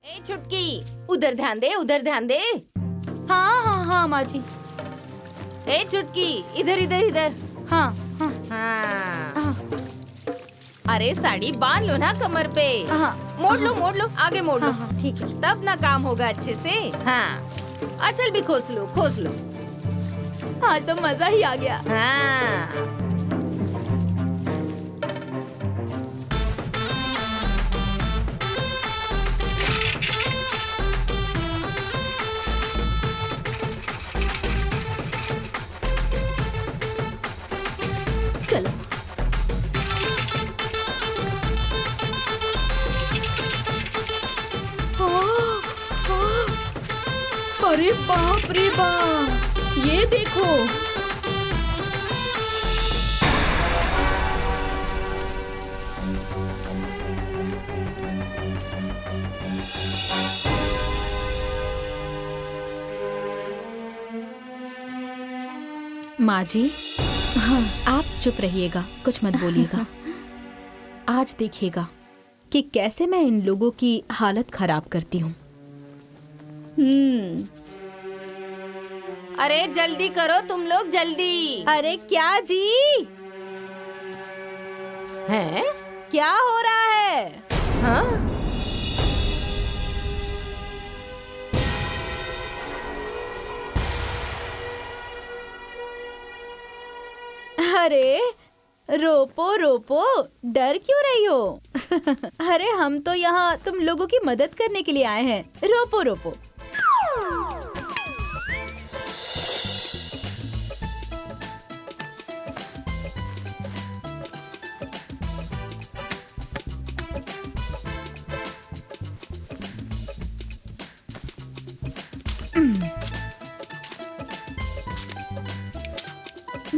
ए छुटकी, उधर ध्यान दे, उधर ध्यान दे। हाँ हाँ हाँ माँ जी। ए छुटकी, इधर इधर इधर। हाँ हाँ हाँ। अरे साड़ी बांध लो ना कमर पे। हाँ मोड़ लो, आगे मोड़ लो। हाँ ठीक है। तब ना काम होगा अच्छे से। हाँ, अचल भी खोस लो। आज तो मजा ही आ गया। हाँ। चलो। अरे बाप रे बाप, ये देखो। माँ जी, हाँ आप चुप रहिएगा, कुछ मत बोलिएगा। आज देखिएगा कि कैसे मैं इन लोगों की हालत खराब करती हूँ। अरे जल्दी करो तुम लोग, जल्दी। अरे क्या जी, हैं? क्या हो रहा है? हाँ? अरे रोपो, डर क्यों रही हो? अरे हम तो यहाँ तुम लोगों की मदद करने के लिए आए हैं। रोपो।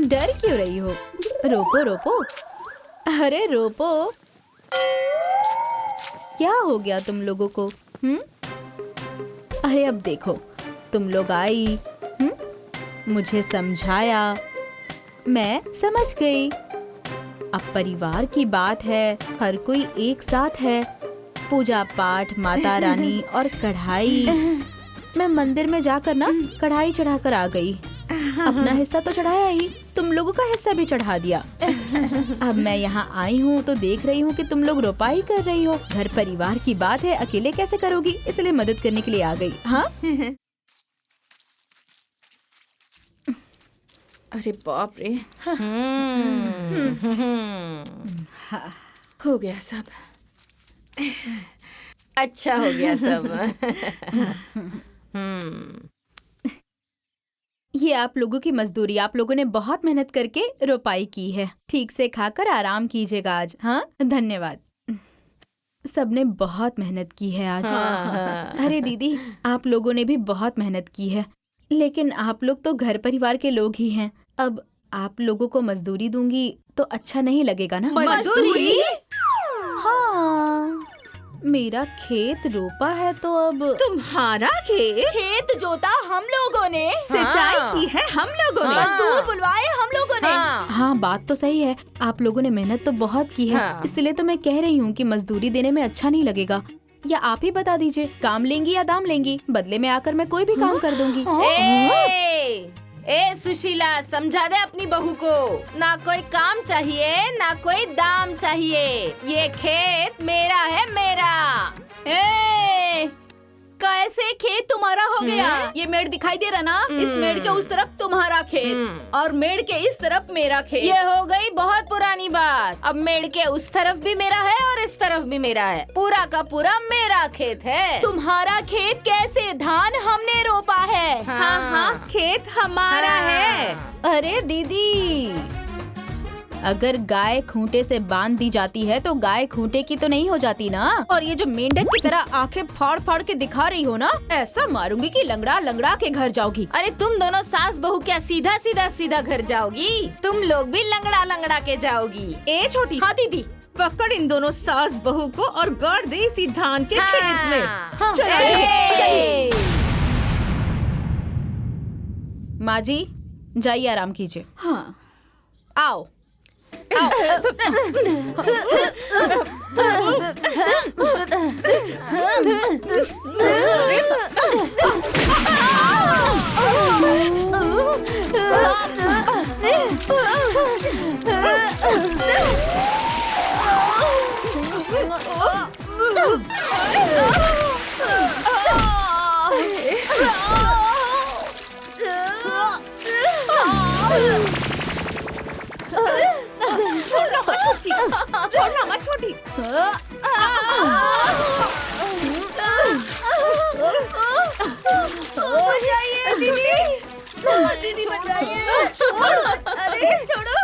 डर क्यों रही हो? रोपो। अरे रोपो। क्या हो गया तुम लोगों को? अरे अब देखो, तुम लोग आई, मुझे समझाया, मैं समझ गई। अब परिवार की बात है, हर कोई एक साथ है। पूजा पाठ, माता रानी और कढ़ाई। मैं मंदिर में जाकर ना कढ़ाई चढ़ाकर आ गई। अपना हिस्सा तो चढ़ाया ही, तुम लोगों का हिस्सा भी चढ़ा दिया। अब मैं यहाँ आई हूँ तो देख रही हूँ कि तुम लोग रोपाई कर रही हो। घर परिवार की बात है, अकेले कैसे करोगी, इसलिए मदद करने के लिए आ गई। हाँ अरे बाप रे। हो गया सब। अच्छा हो गया सब। ये आप लोगों की मजदूरी, आप लोगों ने बहुत मेहनत करके रोपाई की है। ठीक से खाकर आराम कीजिएगा आज। हाँ धन्यवाद। सबने बहुत मेहनत की है आज। अरे दीदी, आप लोगों ने भी बहुत मेहनत की है, लेकिन आप लोग तो घर परिवार के लोग ही हैं। अब आप लोगों को मजदूरी दूंगी तो अच्छा नहीं लगेगा ना। मजदूरी? हाँ, मेरा खेत रोपा है तो अब। तुम्हारा खेत जोता हम लोगों ने, सिंचाई की है हम लोगों ने, मजदूर बुलवाए हम लोगों ने। हाँ बात तो सही है, आप लोगों ने मेहनत तो बहुत की है। इसलिए तो मैं कह रही हूँ कि मजदूरी देने में अच्छा नहीं लगेगा। या आप ही बता दीजिए, काम लेंगी या दाम लेंगी? बदले में आकर मैं कोई भी काम कर दूंगी। ए सुशीला, समझा दे अपनी बहू को, ना कोई काम चाहिए ना कोई दाम चाहिए। ये खेत मेरा है, मेरा। कैसे खेत तुम्हारा हो गया? ये मेड़ दिखाई दे रहा ना, इस मेड़ के उस तरफ तुम्हारा खेत और मेड़ के इस तरफ मेरा खेत। ये हो गई बहुत पुरानी बात। अब मेड़ के उस तरफ भी मेरा है और इस तरफ भी मेरा है। पूरा का पूरा मेरा खेत है। तुम्हारा खेत कैसे? धान हमने रोपा है। हाँ, खेत हमारा है। अरे दीदी, अगर गाय खूंटे से बांध दी जाती है तो गाय खूंटे की तो नहीं हो जाती ना। और ये जो मेंढक की तरह आंखें फाड़ फाड़ के दिखा रही हो ना, ऐसा मारूंगी कि लंगड़ा लंगड़ा के घर जाओगी। अरे तुम दोनों सास बहू क्या सीधा घर जाओगी? तुम लोग भी लंगड़ा लंगड़ा के जाओगी। ए छोटी, हाँ दीदी, पकड़ इन दोनों सास बहू को और गाड़ दे इसी धान के खेत में। हाँ, चलिए। माँ जी, जाइए आराम कीजिए। हाँ। आओ। छोड़ना मत छोटी। बचाइए दीदी, दीदी बचाइए। अरे छोड़ो।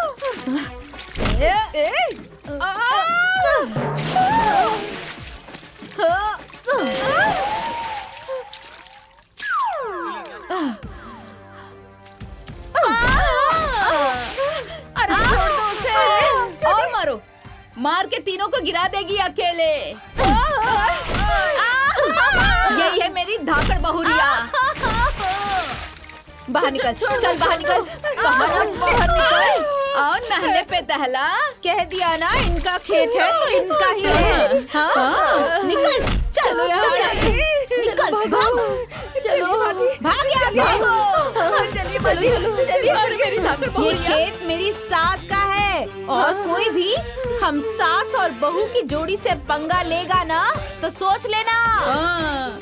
अरे छोड़ दो उसे। और मारो, मार के तीनों को गिरा देगी अकेले। यही है मेरी धाकड़ बहुरिया। बाहर निकल, चल बाहर निकल, बाहर निकल। और नहले पे दहला। कह दिया ना इनका खेत है तो इनका ही है। हाँ, निकल, चलो निकल, चलो भाग यहाँ से। चलिए बाजी, चलिए। मेरी धाकड़ ये बहुरिया। खेत मेरी सास का है और कोई भी हम सास और बहू की जोड़ी से पंगा लेगा ना तो सोच लेना। हाँ।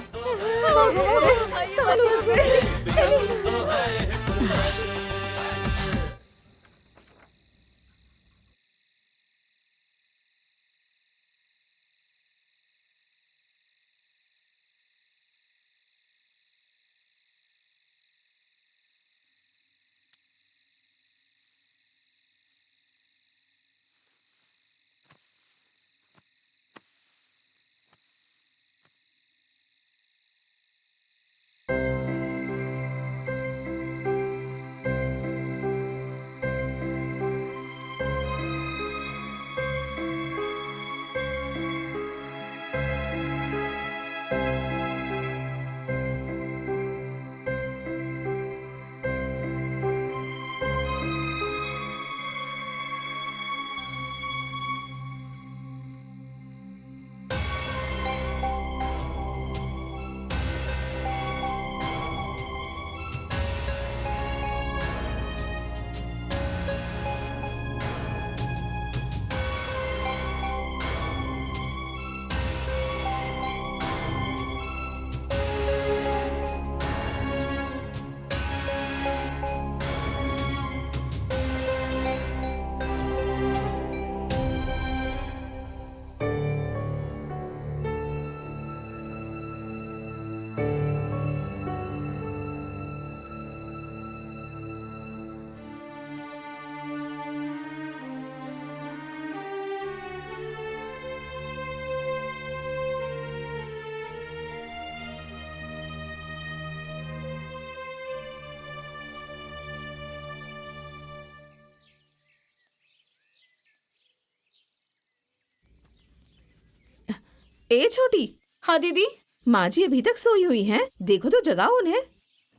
ए छोटी। हाँ दीदी। माँ जी अभी तक सोई हुई हैं, देखो तो जगाओ उन्हें।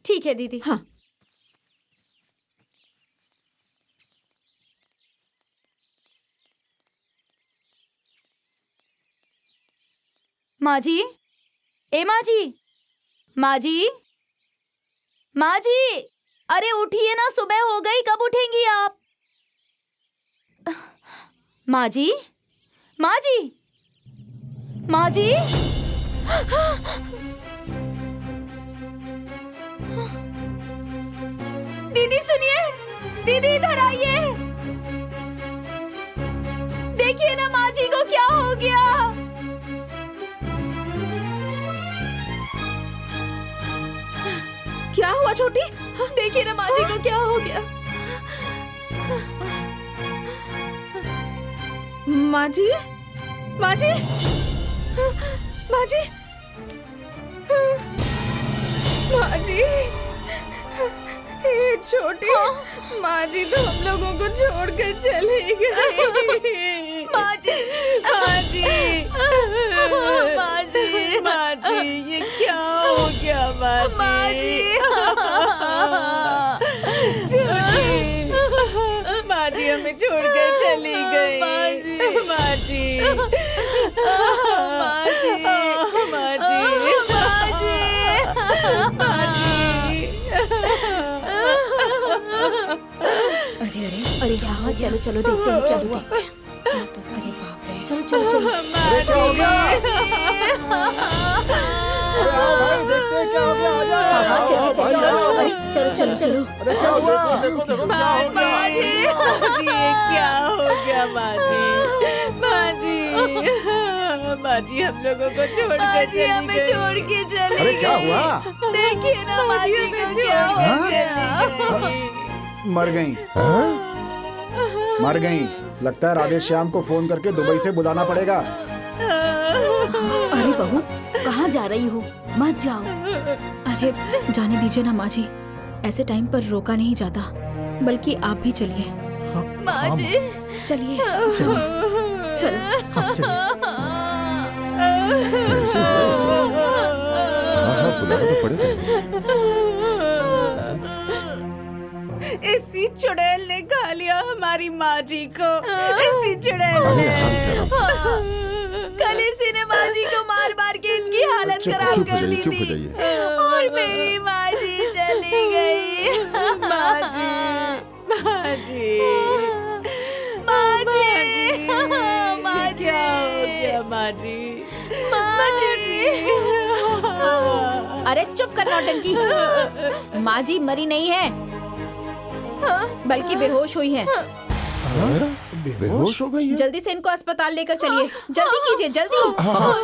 ठीक है दीदी। हाँ। माँ जी, ए माँ जी, माँ जी, माँ जी, अरे उठिए ना, सुबह हो गई, कब उठेंगी आप? माँ जी, माँ जी, माँ जी। दीदी सुनिए, दीदी इधर आइए। देखिए ना माँ जी को क्या हो गया। क्या हुआ छोटी? देखिए ना माँ जी को क्या हो गया। माँ जी, माँ जी, माँ जी, माँ जी, ये छोटी माँ जी तो हम लोगों को छोड़कर चली गई। माँ जी, माँ जी, माँ जी, माँ जी, ये क्या हो गया माँ जी? छोटी माँ जी हमें छोड़कर चली अरे अरे अरे हाँ, चलो चलो देखते हैं, चलो देखते हैं। अरे बाप रे, चलो चलो चलो। अरे क्या हो गया? अरे आओ भाई, देखते हैं क्या हो गया। आ जाओ। हाँ चलिए चलिए, अरे चलो चलो चलो। अरे क्या हुआ? देखो देखो क्या हो गया। जी ये क्या हो गया माजी? माजी हम लोगों को छोड़ के चली हमें गई। छोड़ के चली अरे क्या गई। हुआ? देखिए ना माजी को क्या हो हाँ? गया। मर गई, मर गई। लगता है राधे श्याम को फोन करके दुबई से बुलाना पड़ेगा। अरे बहू, कहाँ जा रही हो? मत जाओ। अरे जाने दीजिए ना माँ जी, ऐसे टाइम पर रोका नहीं जाता। बल्कि आप भी चलिए। माजी चलिए चलो। बुलाना तो पड़ेगा। इसी चुड़ैल ने खा लिया हमारी माँ जी को। इसी चुड़ैल ने। कल इसी ने माजी को मार मार के इनकी हालत खराब कर दी थी। और मेरी माजी चली गई। माजी माजी माजी माजी क्या हो गया माजी? अरे चुप कर नौटंकी। माँ जी मरी नहीं है, बल्कि बेहोश हुई हैं। बेहोश हो गई है? जल्दी से इनको अस्पताल लेकर चलिए। जल्दी कीजिए, जल्दी।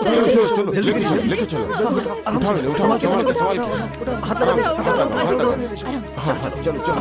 चलो चलो चलो जल्दी लेके चलो। उठाओ चलो चलो।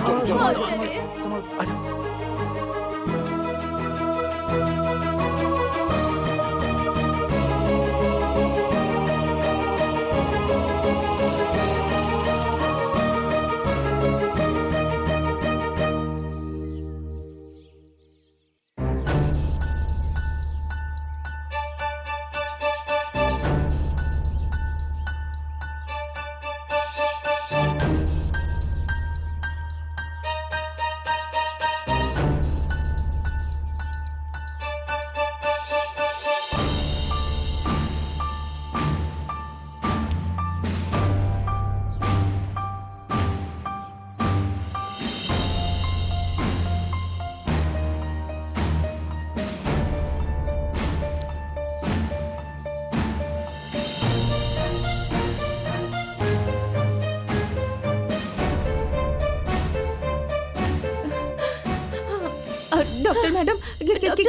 डॉक्टर मैडम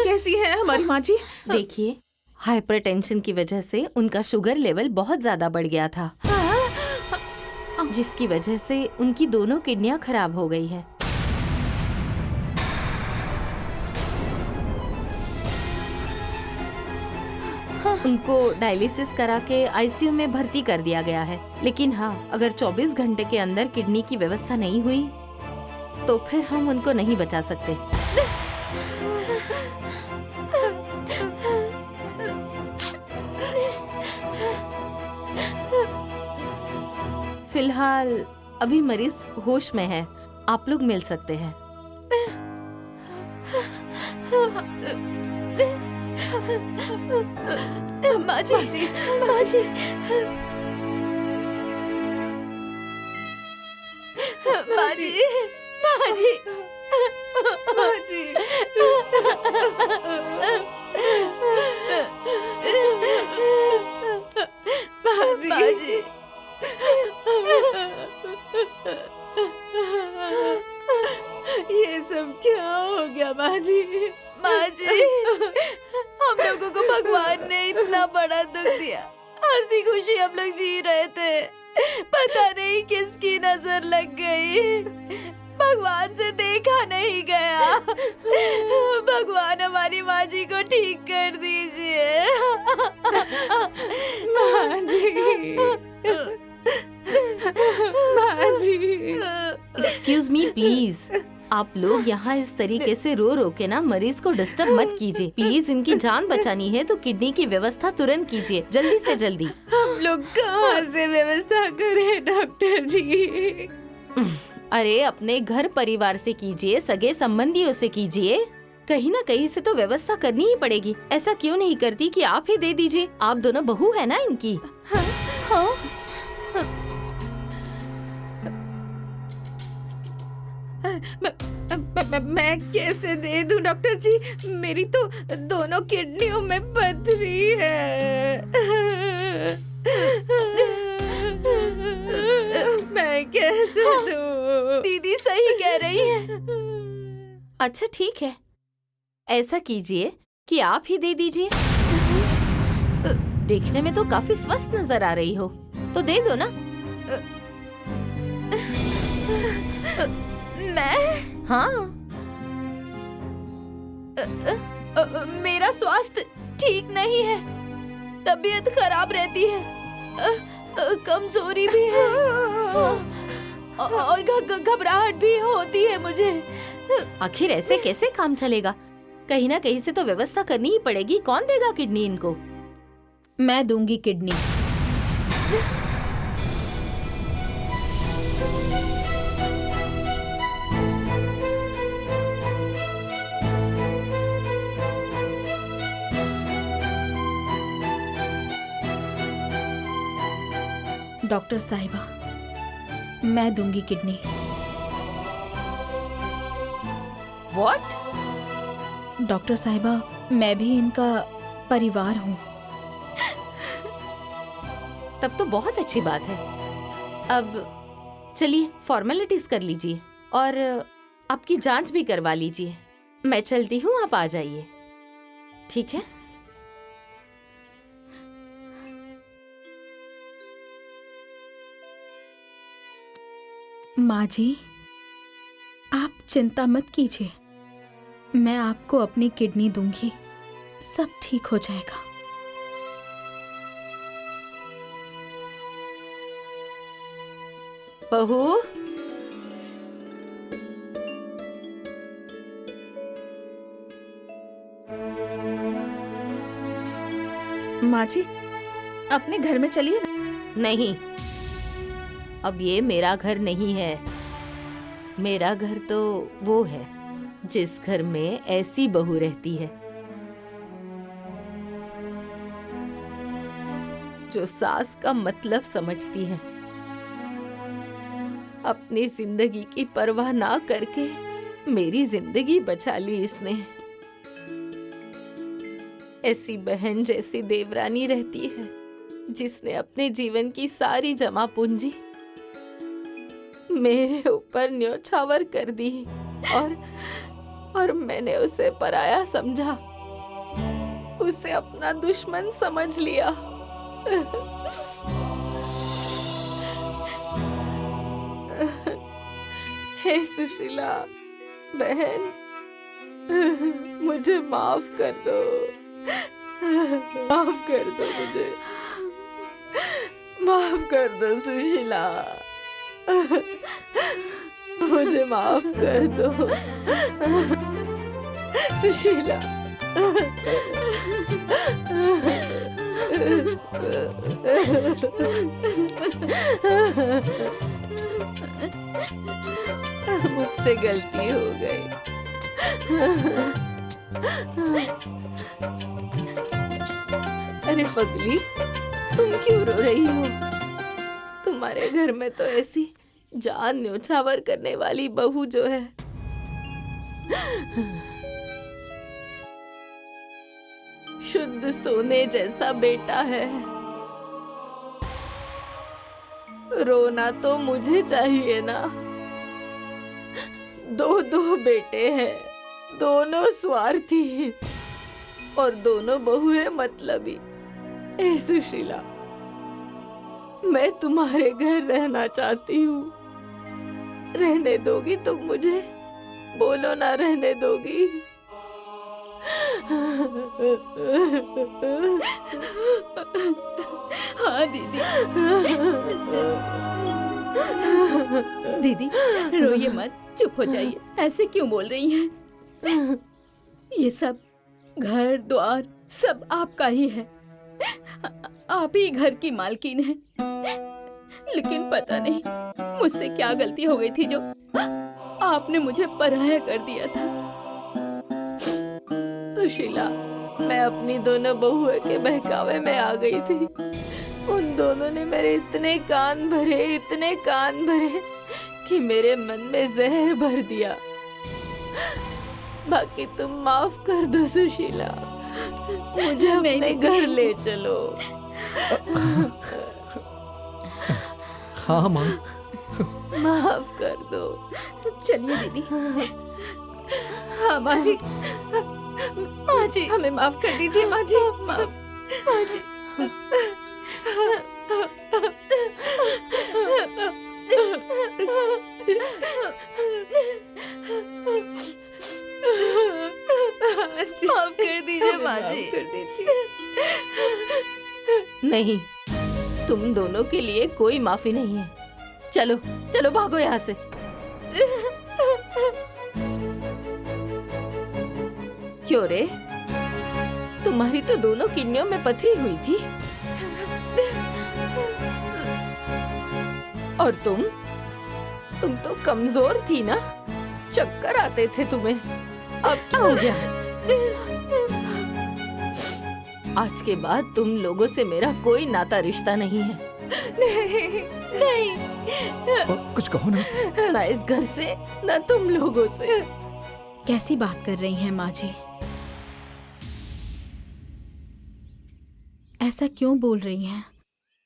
कैसी है हमारी माँ जी? देखिए, हाइपरटेंशन की वजह से उनका शुगर लेवल बहुत ज्यादा बढ़ गया था, जिसकी वजह से उनकी दोनों किडनियां खराब हो गई हैं। उनको डायलिसिस करा के आईसीयू में भर्ती कर दिया गया है। लेकिन हाँ, अगर 24 घंटे के अंदर किडनी की व्यवस्था नहीं हुई तो फिर हम उनको नहीं बचा सकते। फिलहाल अभी मरीज होश में है, आप लोग मिल सकते हैं। माजी माजी माजी माजी माजी माजी माजी ये सब क्या हो गया माजी? माजी, हम लोगों को भगवान ने इतना बड़ा दुख दिया। हंसी खुशी हम लोग जी रहे थे, पता नहीं किसकी नजर लग गई। भगवान से देखा नहीं गया। भगवान हमारी माँ जी को ठीक कर दीजिए। माँ जी, माँ जी। एक्सक्यूज मी प्लीज, आप लोग यहाँ इस तरीके से रो रो के ना मरीज को डिस्टर्ब मत कीजिए। प्लीज, इनकी जान बचानी है तो किडनी की व्यवस्था तुरंत कीजिए, जल्दी से जल्दी। हम लोग कहाँ से व्यवस्था करें डॉक्टर जी? अरे अपने घर परिवार से कीजिए, सगे संबंधियों से कीजिए। कहीं ना कहीं से तो व्यवस्था करनी ही पड़ेगी। ऐसा क्यों नहीं करती कि आप ही दे दीजिए? आप दोनों बहू है ना इनकी। मैं कैसे दे दूं डॉक्टर जी? मेरी तो दोनों किडनियों में पथरी है। मैं कैसे दूं? दीदी सही कह रही है। अच्छा ठीक है, ऐसा कीजिए कि आप ही दे दीजिए। देखने में तो काफी स्वस्थ नजर आ रही हो, तो दे दो ना। मैं? हाँ। मेरा स्वास्थ्य ठीक नहीं है, तबीयत खराब रहती है, कमजोरी भी है और घबराहट भी होती है मुझे। आखिर ऐसे कैसे काम चलेगा? कहीं ना कहीं से तो व्यवस्था करनी ही पड़ेगी। कौन देगा किडनी इनको? मैं दूंगी किडनी। डॉक्टर साहिबा, मैं दूंगी किडनी। व्हाट? डॉक्टर साहिबा, मैं भी इनका परिवार हूँ। तब तो बहुत अच्छी बात है। अब चलिए फॉर्मेलिटीज कर लीजिए और आपकी जांच भी करवा लीजिए। मैं चलती हूँ, आप आ जाइए, ठीक है? माँ जी, आप चिंता मत कीजिए, मैं आपको अपनी किडनी दूंगी, सब ठीक हो जाएगा। बहू, माँ जी, अपने घर में चलिए ना। नहीं, अब ये मेरा घर नहीं है। मेरा घर तो वो है जिस घर में ऐसी बहू रहती है जो सास का मतलब समझती है। अपनी जिंदगी की परवाह ना करके मेरी जिंदगी बचा ली इसने। ऐसी बहन जैसी देवरानी रहती है जिसने अपने जीवन की सारी जमा पूंजी मेरे ऊपर न्योछावर कर दी और मैंने उसे पराया समझा, उसे अपना दुश्मन समझ लिया। हे सुशीला बहन, मुझे माफ कर दो, माफ कर दो, मुझे माफ कर दो सुशीला, मुझे माफ कर दो सुशीला। मुझसे गलती हो गई। अरे पगली, तुम क्यों रो रही हो? तुम्हारे घर में तो ऐसी जान न्योछावर करने वाली बहू जो है, शुद्ध सोने जैसा बेटा है। रोना तो मुझे चाहिए ना। दो बेटे हैं, दोनों स्वार्थी और दोनों बहुएं मतलबी। ए सुशीला, मैं तुम्हारे घर रहना चाहती हूँ। रहने दोगी तुम मुझे? बोलो ना, रहने दोगी? हाँ दीदी। दीदी रोइए मत, चुप हो जाइए। ऐसे क्यों बोल रही हैं? ये सब घर द्वार सब आपका ही है, आप ही घर की मालकिन हैं। लेकिन पता नहीं मुझसे क्या गलती हो गई थी जो आपने मुझे पराया कर दिया था। सुशीला, मैं अपनी दोनों बहुओं के बहकावे में आ गई थी। उन दोनों ने मेरे इतने कान भरे कि मेरे मन में जहर भर दिया। बाकी तुम माफ कर दो सुशीला, मुझे अपने घर ले चलो। हाँ माँ। माफ कर दो। चलिए दीदी। हाँ माँ जी, माँ जी हमें माफ कर दीजिए माँ जी। माँ जी माफ कर दीजिए माँ जी। कर दीजिए। नहीं, तुम दोनों के लिए कोई माफी नहीं है। चलो चलो भागो यहाँ से। क्यों रे, तुम्हारी तो दोनों किडनियों में पथरी हुई थी। और तुम तो कमजोर थी ना, चक्कर आते थे तुम्हें। अब क्या हो गया? आज के बाद तुम लोगों से मेरा कोई नाता रिश्ता नहीं है। नहीं, कुछ कहो ना। ना इस घर से, ना तुम लोगों से। कैसी बात कर रही हैं माँ जी? ऐसा क्यों बोल रही हैं?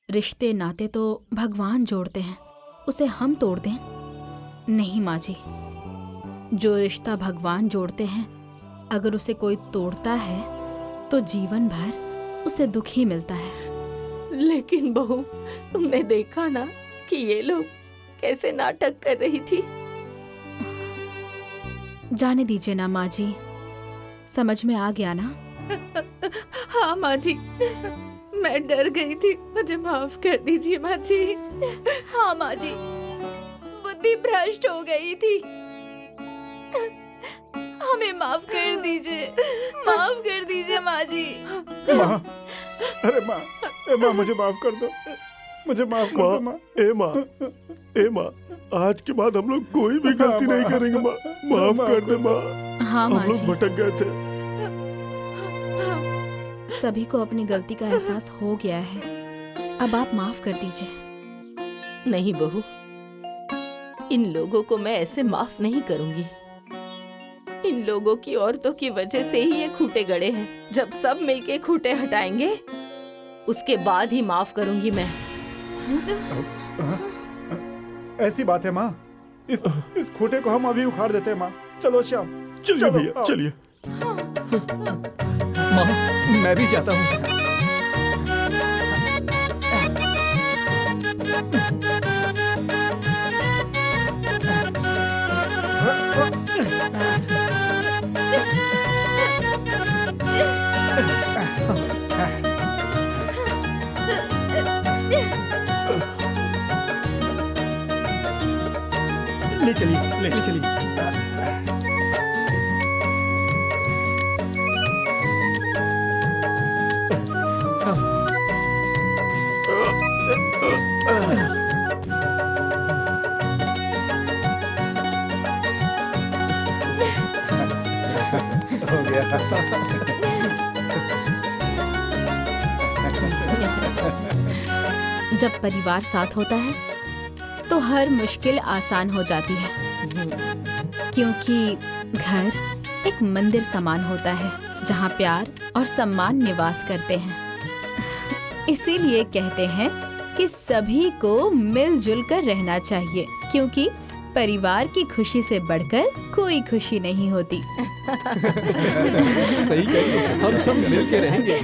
रिश्ते नाते तो भगवान जोड़ते हैं, उसे हम तोड़ दें? नहीं माँ जी, जो रिश्ता भगवान जोड़ते हैं, अगर उसे कोई तोड़ता है तो जीवन भर उसे दुख ही मिलता है। लेकिन बहू, तुमने देखा ना कि ये लोग कैसे नाटक कर रही थी। जाने दीजिए ना माँ जी, समझ में आ गया ना? हाँ माँ जी, मैं डर गई थी, मुझे माफ कर दीजिए माँ जी। हाँ माँ जी, बुद्धि भ्रष्ट हो गई थी। हमें माफ कर दीजिए, माफ कर दीजिए माँ जी। माँ, अरे माँ, माँ मुझे माफ कर दो, मुझे माफ कर दो माँ। ए माँ, आज के बाद हम लोग कोई भी गलती नहीं करेंगे माँ। माफ कर दे माँ। हाँ माँ हम लोग जी, भटक गए थे। सभी को अपनी गलती का एहसास हो गया है, अब आप माफ कर दीजिए। नहीं बहू, इन लोगों को मैं ऐसे माफ नहीं करूंगी। इन लोगों की औरतों की वजह से ही ये खूंटे गड़े हैं। जब सब मिलके खूंटे हटाएंगे, उसके बाद ही माफ करूंगी मैं। ऐसी बात है माँ, इस खूंटे को हम अभी उखाड़ देते हैं माँ। चलो श्याम, चलिए भैया, आओ। चलिए। माँ, मैं भी जाता हूँ। ले चलिए, ले चलिए। हो गया। जब परिवार साथ होता है तो हर मुश्किल आसान हो जाती है, क्योंकि घर एक मंदिर समान होता है जहाँ प्यार और सम्मान निवास करते हैं। इसीलिए कहते हैं कि सभी को मिलजुल कर रहना चाहिए, क्योंकि परिवार की खुशी से बढ़कर कोई खुशी नहीं होती। सही कह रही है, हम सब मिल के रहेंगे।